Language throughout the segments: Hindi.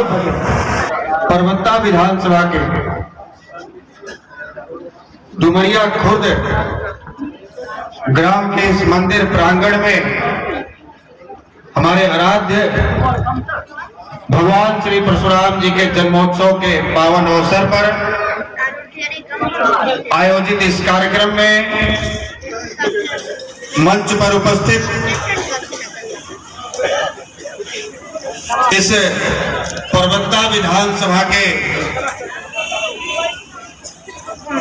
परबत्ता विधानसभा के डुमरिया खुर्द ग्राम के इस मंदिर प्रांगण में हमारे आराध्य भगवान श्री परशुराम जी के जन्मोत्सव के पावन अवसर पर आयोजित इस कार्यक्रम में मंच पर उपस्थित इस परबत्ता विधानसभा के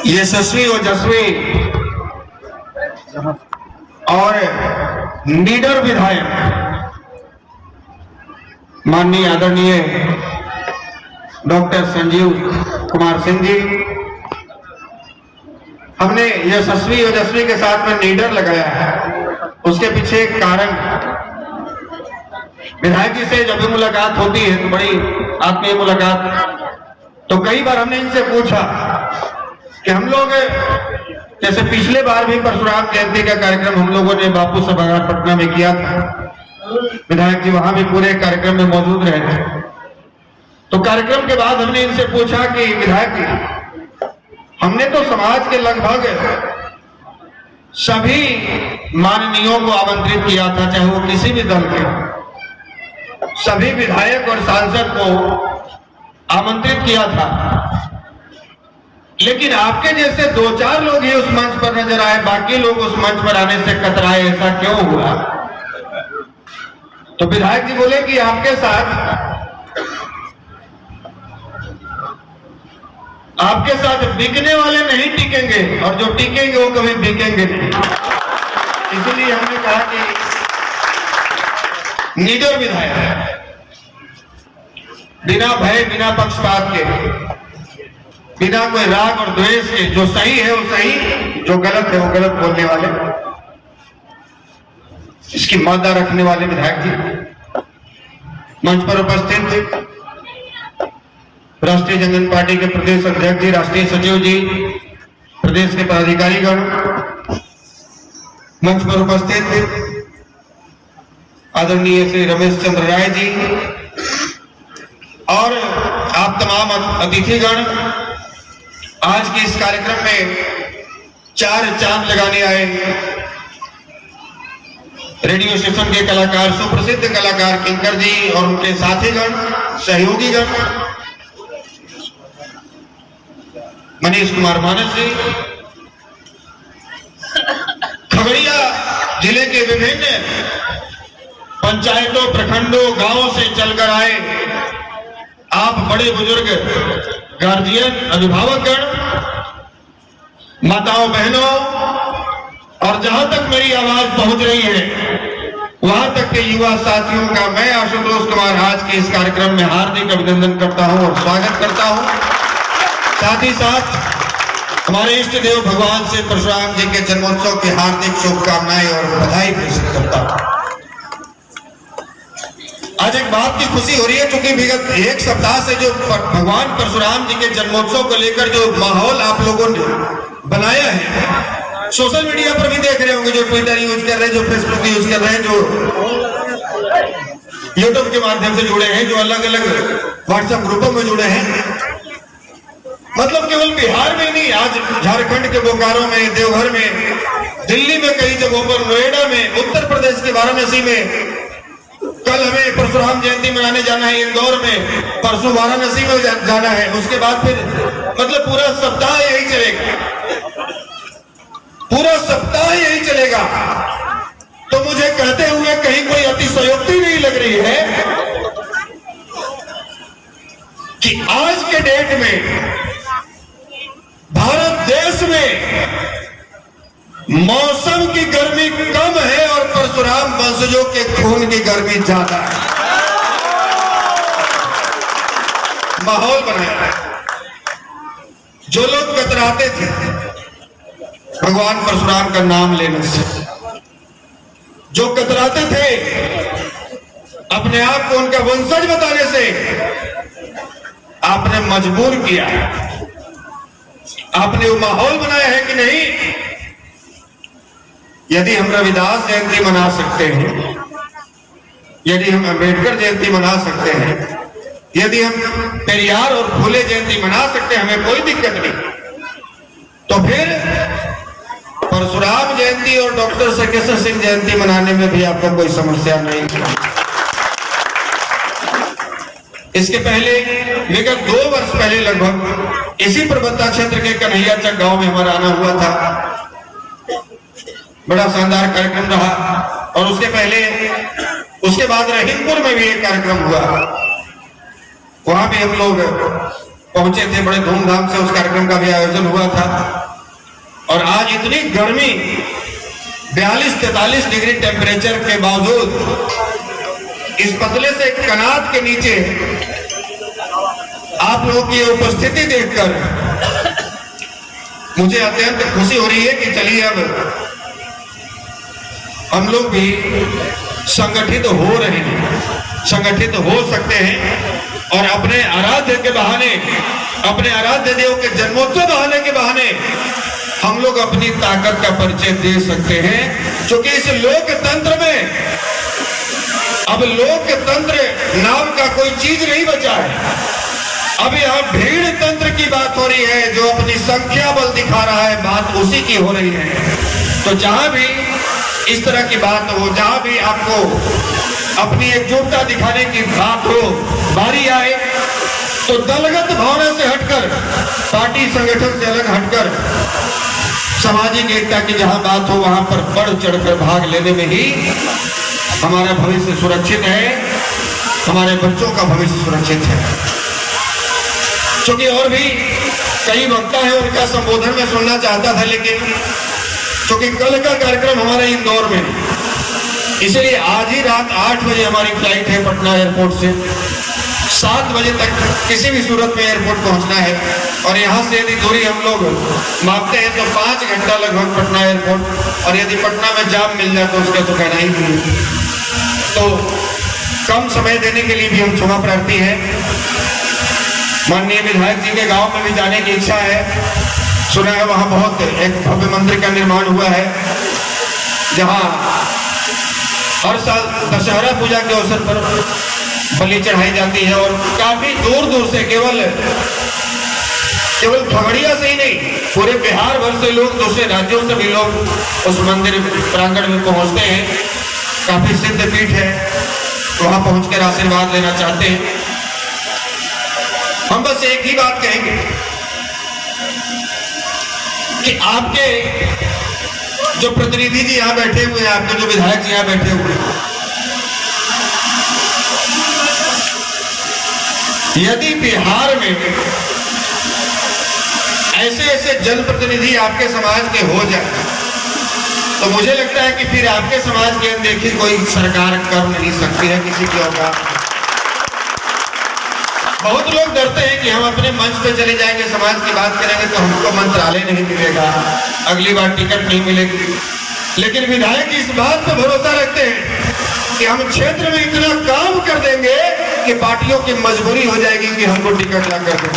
यशस्वी ओजस्वी और लीडर विधायक माननीय आदरणीय डॉक्टर संजीव कुमार सिंह जी, हमने यशस्वी ओजस्वी के साथ में लीडर लगाया है। उसके पीछे एक कारण, विधायक जी से जब भी मुलाकात होती है तो बड़ी आत्मीय मुलाकात, तो कई बार हमने इनसे पूछा कि हम लोग जैसे पिछले बार भी परशुराम जयंती का कार्यक्रम हम लोगों ने बापू सभागार पटना में किया था, विधायक जी वहां भी पूरे कार्यक्रम में मौजूद रहे थे। तो कार्यक्रम के बाद हमने इनसे पूछा कि विधायक जी, हमने तो समाज के लगभग सभी माननीयों को आमंत्रित किया था, चाहे वो किसी भी दल के, सभी विधायक और सांसद को आमंत्रित किया था, लेकिन आपके जैसे 2-4 लोग ही उस मंच पर नजर आए, बाकी लोग उस मंच पर आने से कतराए, ऐसा क्यों हुआ? तो विधायक जी बोले कि आपके साथ बिकने वाले नहीं टिकेंगे और जो टिकेंगे वो कभी बिकेंगे नहीं। इसलिए हमने कहा कि लीडर विधायक है, बिना भय बिना पक्षपात के, बिना कोई राग और द्वेष के, जो सही है वो सही, जो गलत है वो गलत बोलने वाले, इसकी मादा रखने वाले विधायक जी मंच पर उपस्थित राष्ट्रीय जनता पार्टी के प्रदेश अध्यक्ष जी, राष्ट्रीय सचिव जी, प्रदेश के पदाधिकारीगण, मंच पर उपस्थित आदरणीय श्री रमेश चंद्र राय जी और आप तमाम अतिथिगण, आज के इस कार्यक्रम में 4 चांद लगाने आए रेडियो स्टेशन के कलाकार, सुप्रसिद्ध कलाकार किंकर जी और उनके साथीगण, सहयोगीगण, मनीष कुमार मानस जी, खगड़िया जिले के विभिन्न पंचायतों, प्रखंडों, गांवों से चलकर आए आप बड़े बुजुर्ग, गार्जियन, अभिभावकगण, माताओं, बहनों, और जहां तक मेरी आवाज पहुंच रही है वहां तक के युवा साथियों का मैं आशुतोष कुमार आज के इस कार्यक्रम में हार्दिक अभिनंदन करता हूं और स्वागत करता हूं। साथ ही साथ हमारे इष्ट देव भगवान से परशुराम जी के जन्मोत्सव की हार्दिक शुभकामनाएं और बधाई प्रेषित करता हूं। आज एक बात की खुशी हो रही है, क्योंकि विगत 1 सप्ताह से जो भगवान परशुराम जी के जन्मोत्सव को लेकर जो माहौल आप लोगों ने बनाया है, सोशल मीडिया पर भी देख रहे होंगे, जो ट्विटर यूज कर रहे हैं, जो फेसबुक यूज कर रहे हैं, जो यूट्यूब के माध्यम से जुड़े हैं, जो अलग अलग व्हाट्सएप ग्रुपों में जुड़े हैं। मतलब केवल बिहार में नहीं, आज झारखंड के बोकारो में, देवघर में, दिल्ली में कई जगहों पर, नोएडा में, उत्तर प्रदेश के वाराणसी में, कल हमें परशुराम जयंती मनाने जाना है इंदौर में, परसों वाराणसी में जाना है, उसके बाद फिर मतलब पूरा सप्ताह यही चलेगा, पूरा सप्ताह यही चलेगा। तो मुझे कहते हुए कहीं कोई अतिशयोक्ति नहीं लग रही है कि आज के डेट में भारत देश में मौसम की गर्मी कम है और परशुराम वंशजों के खून की गर्मी ज्यादा है। माहौल बनाया है। जो लोग कतराते थे भगवान परशुराम का नाम लेने से, जो कतराते थे अपने आप को उनका वंशज बताने से, आपने मजबूर किया, आपने वो माहौल बनाया है कि नहीं, यदि हम रविदास जयंती मना सकते हैं, यदि हम अंबेडकर जयंती मना सकते हैं, यदि हम पेरियार और फूले जयंती मना सकते हैं, हमें कोई दिक्कत नहीं, तो फिर परशुराम जयंती और डॉक्टर सर्केश्वर सिंह जयंती मनाने में भी आपको कोई समस्या नहीं। इसके पहले विगत 2 वर्ष पहले लगभग इसी परबत्ता क्षेत्र के कन्हैयाचक गांव में हमारा आना हुआ था। बड़ा शानदार कार्यक्रम रहा। और उसके बाद रहीमपुर में भी एक कार्यक्रम हुआ, वहां भी हम लोग पहुंचे थे, बड़े धूमधाम से उस कार्यक्रम का भी आयोजन हुआ था। और आज इतनी गर्मी 42-43 डिग्री टेम्परेचर के बावजूद इस पतले से कनात के नीचे आप लोगों की उपस्थिति देखकर मुझे अत्यंत खुशी हो रही है कि चलिए अब हम लोग भी संगठित हो रहे हैं, संगठित हो सकते हैं और अपने आराध्य के बहाने, अपने आराध्य देव के जन्मोत्सव बहाने के बहाने हम लोग अपनी ताकत का परिचय दे सकते हैं। क्योंकि इस लोकतंत्र में अब लोकतंत्र नाम का कोई चीज नहीं बचा है। अब यहाँ भीड़ तंत्र की बात हो रही है, जो अपनी संख्या बल दिखा रहा है, बात उसी की हो रही है। तो जहां भी इस तरह की बात हो, जहां भी आपको अपनी एकजुटता दिखाने की बात हो, बारी आए तो दलगत भावना से हटकर, पार्टी संगठन से अलग हटकर सामाजिक एकता की जहां बात हो वहां पर बढ़ चढ़कर भाग लेने में ही हमारा भविष्य सुरक्षित है, हमारे बच्चों का भविष्य सुरक्षित है। क्योंकि और भी कई वक्ता है, उनका संबोधन में सुनना चाहता था, लेकिन क्योंकि कल का कार्यक्रम हमारा इंदौर में, इसलिए आज ही रात 8 बजे हमारी फ्लाइट है पटना एयरपोर्ट से। 7 बजे तक किसी भी सूरत में एयरपोर्ट पहुंचना है और यहाँ से यदि दूरी हम लोग मापते हैं तो 5 घंटा लगभग पटना एयरपोर्ट, और यदि पटना में जाम मिल जाए तो उसका तो कहना ही नहीं। तो कम समय देने के लिए भी हम क्षमा प्रार्थी हैं। माननीय विधायक जी के गांव में भी जाने की इच्छा है, सुना है वहां बहुत एक भव्य मंदिर का निर्माण हुआ है, जहां हर साल दशहरा पूजा के अवसर पर बलि चढ़ाई जाती है। और काफी दूर दूर से, केवल खगड़िया से ही नहीं, पूरे बिहार भर से लोग, दूसरे राज्यों से भी लोग उस मंदिर प्रांगण में पहुंचते हैं। काफी सिद्ध पीठ है, वहां पहुंचकर आशीर्वाद लेना चाहते हैं। हम बस एक ही बात कहेंगे कि आपके जो प्रतिनिधि जी यहां बैठे हुए हैं, आपके जो विधायक जी यहां बैठे हुए हैं, यदि बिहार में ऐसे ऐसे जनप्रतिनिधि आपके समाज के हो जाए तो मुझे लगता है कि फिर आपके समाज की अनदेखी कोई सरकार कर नहीं सकती है किसी की औकात। बहुत लोग डरते हैं कि हम अपने मंच पे चले जाएंगे, समाज की बात करेंगे तो हमको मंत्रालय नहीं मिलेगा, अगली बार टिकट नहीं मिलेगी। लेकिन विधायक इस बात पर भरोसा रखते हैं कि हम क्षेत्र में इतना काम कर देंगे कि पार्टियों की मजबूरी हो जाएगी कि हमको टिकट ना कर दें।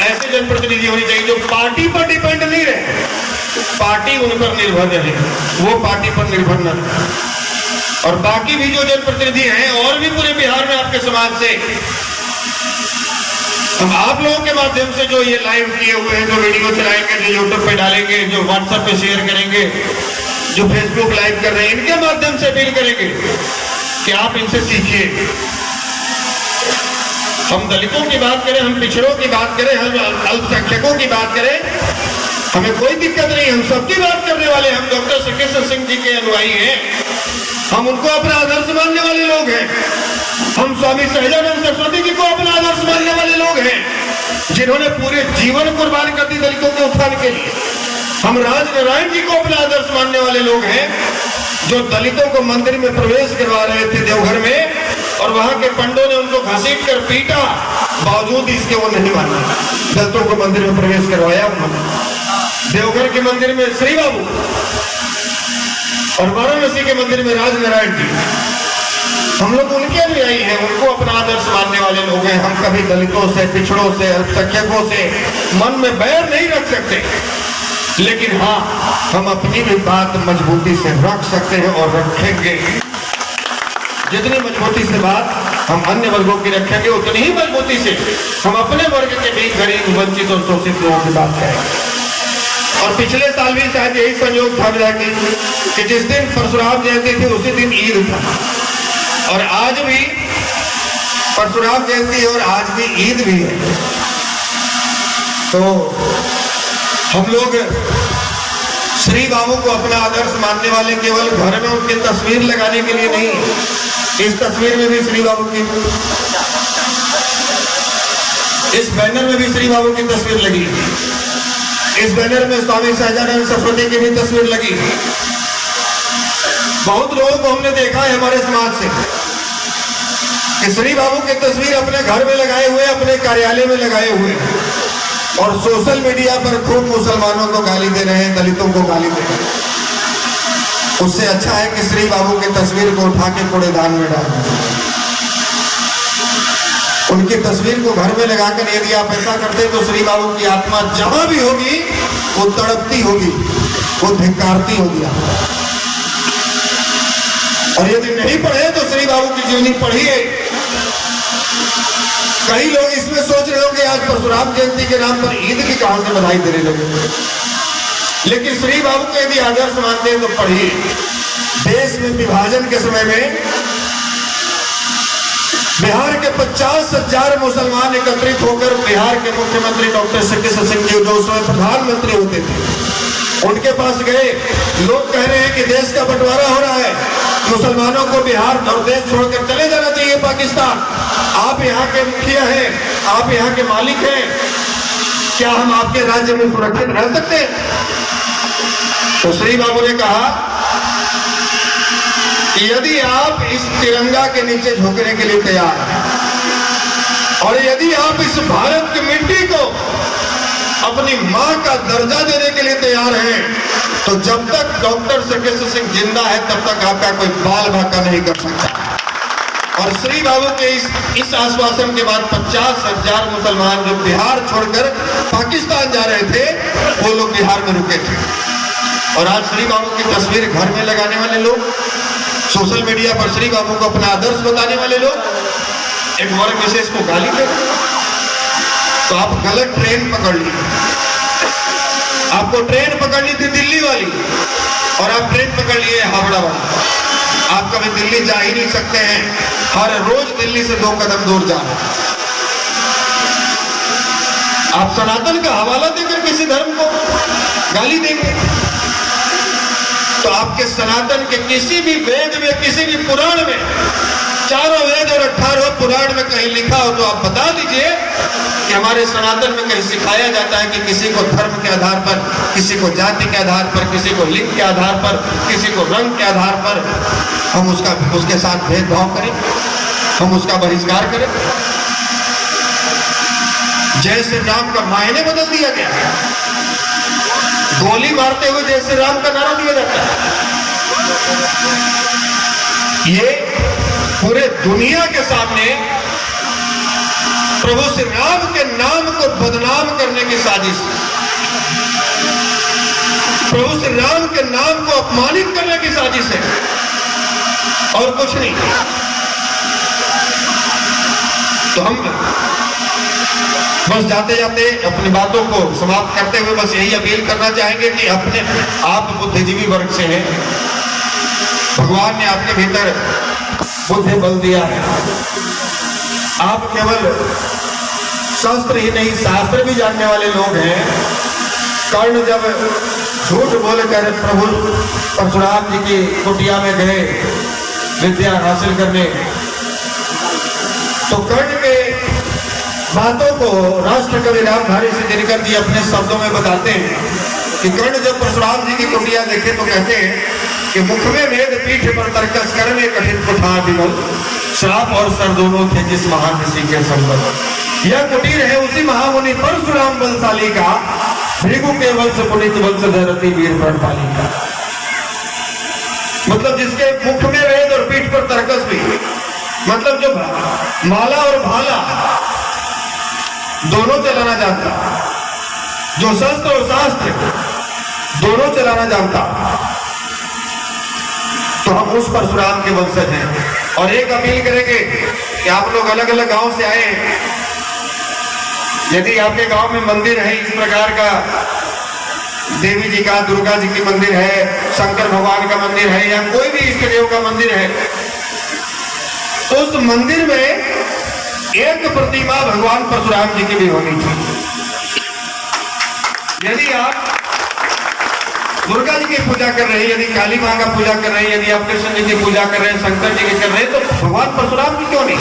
ऐसे जनप्रतिनिधि होने चाहिए जो पार्टी पर डिपेंड नहीं रहे, पार्टी उन पर निर्भर रहे, वो पार्टी पर निर्भर न रहे। और बाकी भी जो जनप्रतिनिधि हैं और भी पूरे बिहार में आपके समाज से, हम आप लोगों के माध्यम से जो ये लाइव किए हुए हैं, जो वीडियो चलाएंगे, जो यूट्यूब पे डालेंगे, जो व्हाट्सएप पे शेयर करेंगे, जो फेसबुक लाइव कर रहे हैं, इनके माध्यम से अपील करेंगे कि आप इनसे सीखिए। हम दलितों की बात करें, हम पिछड़ों की बात करें, हम अल्पसंख्यकों की बात करें, हमें कोई दिक्कत नहीं, हम सबकी बात करने वाले। हम डॉक्टर सर्केश्वर सिंह जी के अनुयायी हैं, हम उनको अपना आदर्श मानने वाले लोग हैं। हम स्वामी सहजानंद सरस्वती जी को अपना आदर्श मानने वाले लोग हैं, जिन्होंने पूरे जीवन कुर्बान कर दी दलितों के उत्थान के लिए। हम राजनारायण जी को अपना आदर्श मानने वाले लोग हैं, जो दलितों को मंदिर में प्रवेश करवा रहे थे देवघर में, और वहां के पंडों ने उनको घसीट कर पीटा, बावजूद इसके वो नहीं माना, दलितों को मंदिर में प्रवेश करवाया उन्होंने। देवघर के मंदिर में श्री बाबू और वाराणसी के मंदिर में राजनारायण जी, हम लोग उनके अनुयायी हैं, उनको अपना आदर्श मानने वाले लोग हैं। हम कभी दलितों से, पिछड़ों से, अल्पसंख्यकों से मन में बैर नहीं रख सकते, लेकिन हाँ, हम अपनी भी बात मजबूती से रख सकते हैं और रखेंगे। जितनी मजबूती से बात हम अन्य वर्गों की रखेंगे, उतनी ही मजबूती से हम अपने वर्ग के भी गरीब, वंचित और शोषित लोगों की बात करेंगे। और पिछले साल भी शायद यही संयोग था कि जिस दिन परशुराम जयंती थी उसी दिन ईद था, और आज भी परशुराम जयंती और आज भी ईद भी है। तो हम लोग श्री बाबू को अपना आदर्श मानने वाले केवल घर में उनकी तस्वीर लगाने के लिए नहीं, इस तस्वीर में भी श्री बाबू की, इस बैनर में भी श्री बाबू की तस्वीर लगी, इस बैनर में स्वामी सहजानंद सरस्वती की भी तस्वीर लगी। बहुत लोगों को हमने देखा है हमारे समाज से कि श्री बाबू की तस्वीर अपने घर में लगाए हुए, अपने कार्यालय में लगाए हुए, और सोशल मीडिया पर खूब मुसलमानों को गाली दे रहे हैं, दलितों को गाली दे रहे हैं। उससे अच्छा है कि श्री बाबू की तस्वीर को उठा के कूड़ेदान में डाल दें। उनकी तस्वीर को घर में लगाकर यदि आप ऐसा करते तो श्री बाबू की आत्मा जहां भी होगी वो तड़पती होगी, वो धिक्कारती होगी। और यदि नहीं पढ़े तो श्री बाबू की जीवनी पढ़िए। कई लोग इसमें सोच रहे होंगे आज परशुराम जयंती के नाम पर ईद की कहां से बधाई देने लगे, लेकिन श्री बाबू को यदि आदर्श मानते हैं तो पढ़िए। देश में विभाजन के समय में बिहार के 50,000 मुसलमान एकत्रित होकर बिहार के मुख्यमंत्री डॉक्टर कृष्ण सिंह जी, जो उस समय प्रधानमंत्री होते थे, उनके पास गए। लोग कह रहे हैं कि देश का बंटवारा हो रहा है, मुसलमानों को बिहार और देश छोड़कर चले जाना चाहिए पाकिस्तान। आप यहाँ के मुखिया हैं, आप यहाँ के मालिक हैं, क्या हम आपके राज्य में सुरक्षित रह सकते हैं? तो श्री बाबू ने कहा कि यदि आप इस तिरंगा के नीचे झुकने के लिए तैयार हैं और यदि आप इस भारत की मिट्टी को अपनी मां का दर्जा देने के लिए तैयार हैं, तो जब तक डॉक्टर कृष्ण सिंह जिंदा है तब तक आपका कोई बाल बाका नहीं कर सकता। और श्री बाबू के इस आश्वासन के बाद 50,000 मुसलमान जो बिहार छोड़कर पाकिस्तान जा रहे थे, वो लोग बिहार में रुके थे। और आज श्री बाबू की तस्वीर घर में लगाने वाले लोग, सोशल मीडिया पर श्री बाबू को अपना आदर्श बताने वाले लोग एक वर्ग विशेष को गाली दे, तो आप गलत ट्रेन पकड़ ली। आपको ट्रेन पकड़नी थी दिल्ली वाली और आप ट्रेन पकड़ लिए हावड़ा वाली। आप कभी दिल्ली जा ही नहीं सकते हैं, हर रोज दिल्ली से 2 कदम दूर जा रहे हैं। आप सनातन का हवाला देकर किसी धर्म को गाली देंगे तो आपके सनातन के किसी भी वेद में, किसी भी पुराण में, 4 वेद और 18 पुराण में कहीं लिखा हो तो आप बता दीजिए कि हमारे सनातन में कहीं सिखाया जाता है कि किसी को धर्म के आधार पर, किसी को जाति के आधार पर, किसी को लिंग के आधार पर, किसी को रंग के आधार पर हम उसके साथ भेदभाव करें, हम उसका बहिष्कार करें। जय श्री राम का मायने बदल दिया गया, गोली मारते हुए जय श्री राम का नारा दिया जाता है। ये पूरे दुनिया के सामने प्रभु श्री राम के नाम को बदनाम करने की साजिश, प्रभु श्री राम के नाम को अपमानित करने की साजिश है और कुछ नहीं। तो हम बस जाते जाते अपनी बातों को समाप्त करते हुए बस यही अपील करना चाहेंगे कि अपने आप बुद्धिजीवी वर्ग से हैं, भगवान ने आपके भीतर बुद्धि बल दिया है। आप केवल शास्त्र ही नहीं शास्त्र भी जानने वाले लोग हैं। कर्ण जब झूठ बोलकर प्रभु परशुराम जी की कुटिया में गए विद्या हासिल करने, तो कर्ण के बातों को राष्ट्र कवि रामधारी सिंह दिनकर जी अपने शब्दों में बताते हैं कि कर्ण जब परशुराम जी की कुटिया देखे तो कहते हैं कि मुख में वेद, पीठ पर तर्कस, करने कठिन कुठार विमल, श्राप और सर दोनों थे जिस महान ऋषि के संबंध। यह कुटीर है उसी महामुनि परशुराम बलशाली का, भृगु के वंश पुनित वंश धरती वीर प्रणपाली का। मतलब जिसके मुख में वेद और पीठ पर तर्कस भी, मतलब जो माला और भाला दोनों चलाना जानता, जो शस्त्र और शास्त्र दोनों चलाना जानता, तो हम उस परशुराम के वंशज हैं। और एक अपील करेंगे कि आप लोग अलग अलग गांव से आए। यदि आपके गांव में मंदिर है इस प्रकार का, देवी जी का, दुर्गा जी की मंदिर है, शंकर भगवान का मंदिर है, या कोई भी इष्ट देव का मंदिर है, तो उस मंदिर में एक प्रतिमा भगवान परशुराम जी की भी होनी चाहिए। यदि आप दुर्गा जी की पूजा कर रहे हैं, यदि काली मां का पूजा कर रहे हैं, यदि आप कृष्ण जी की पूजा कर रहे हैं, शंकर जी की कर रहे हैं, तो भगवान परशुराम की क्यों नहीं?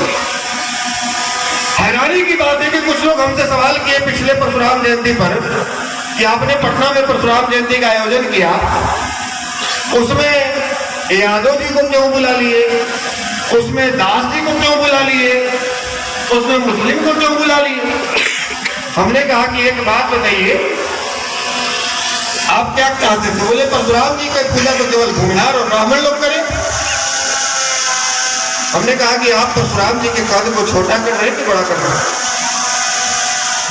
हैरानी की बात है कि कुछ लोग हमसे सवाल किए पिछले परशुराम जयंती पर कि आपने पटना में परशुराम जयंती का आयोजन किया, उसमें यादव जी को क्यों बुला लिए, उसमें दास जी को क्यों बुला लिए, उसमें मुस्लिम को क्यों बुला लिए? हमने कहा कि एक बात बताइए, आप क्या चाहते थे? बोले परशुराम जी की पूजा तो केवल भूमिहार और ब्राह्मण लोग करें। हमने कहा कि आप परशुराम जी के कद को छोटा कर रहे हैं कि बड़ा कर रहे हैं?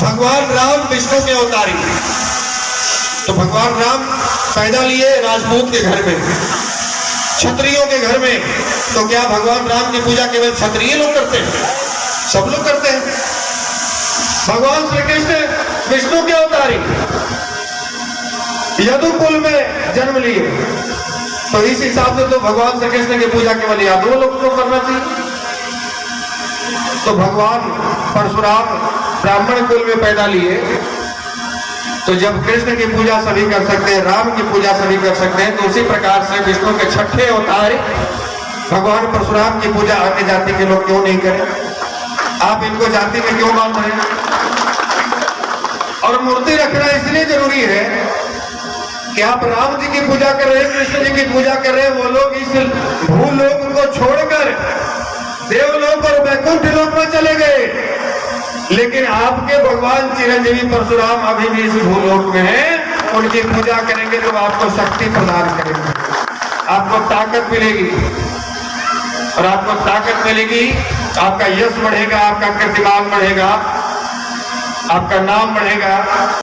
भगवान राम विष्णु के अवतारी, तो भगवान राम पैदा लिए राजपूत के घर में, क्षत्रियों के घर में, तो क्या भगवान राम की पूजा केवल क्षत्रिय लोग करते हैं? सब लोग करते हैं। भगवान श्री कृष्ण विष्णु के अवतारी, यदुकुल में जन्म लिए, तो इस हिसाब से तो भगवान श्री कृष्ण की पूजा केवल यादव लोग को करना चाहिए। तो भगवान परशुराम ब्राह्मण कुल में पैदा लिए, तो जब कृष्ण की पूजा सभी कर सकते हैं, राम की पूजा सभी कर सकते हैं, तो उसी प्रकार से विष्णु के छठे अवतार भगवान परशुराम की पूजा अन्य जाति के लोग क्यों नहीं करें? आप इनको जाति में क्यों मान रहे हैं? और मूर्ति रखना इसलिए जरूरी है कि आप राम जी की पूजा कर रहे हैं, कृष्ण जी की पूजा कर रहे हैं, वो लोग इस भूलोक को छोड़कर देवलोक और वैकुंठ लोक में चले गए, लेकिन आपके भगवान चिरंजीवी परशुराम अभी भी इस भूलोक में हैं। उनकी पूजा करेंगे तो आपको शक्ति प्रदान करेंगे, आपको ताकत मिलेगी, और आपको ताकत मिलेगी, आपका यश बढ़ेगा, आपका कीर्तिमान बढ़ेगा, आपका नाम बढ़ेगा।